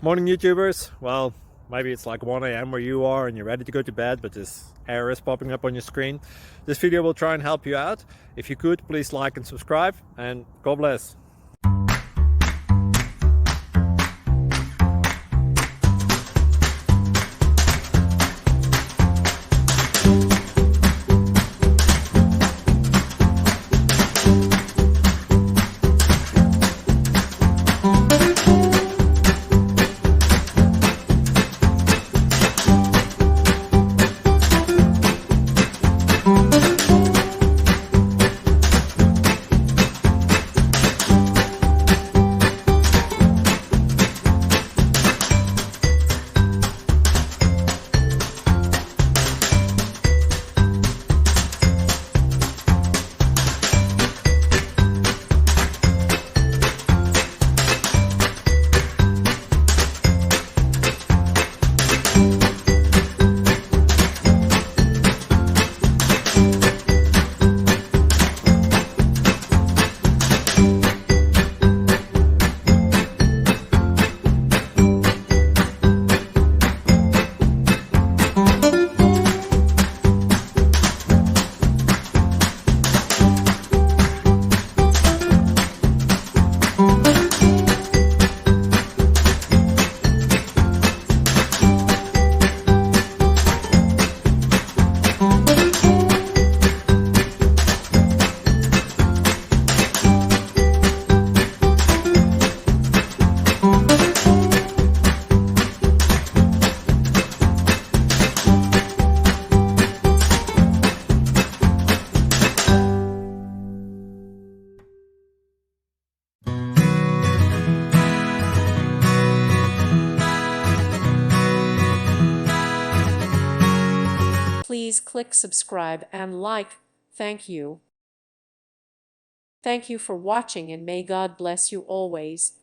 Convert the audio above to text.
Morning YouTubers. Well, maybe it's like 1 a.m. where you are and you're ready to go to bed, but this error is popping up on your screen. This video will try and help you out. If you could, please like and subscribe, and God bless. Please click subscribe and like. Thank you. Thank you for watching, and may God bless you always.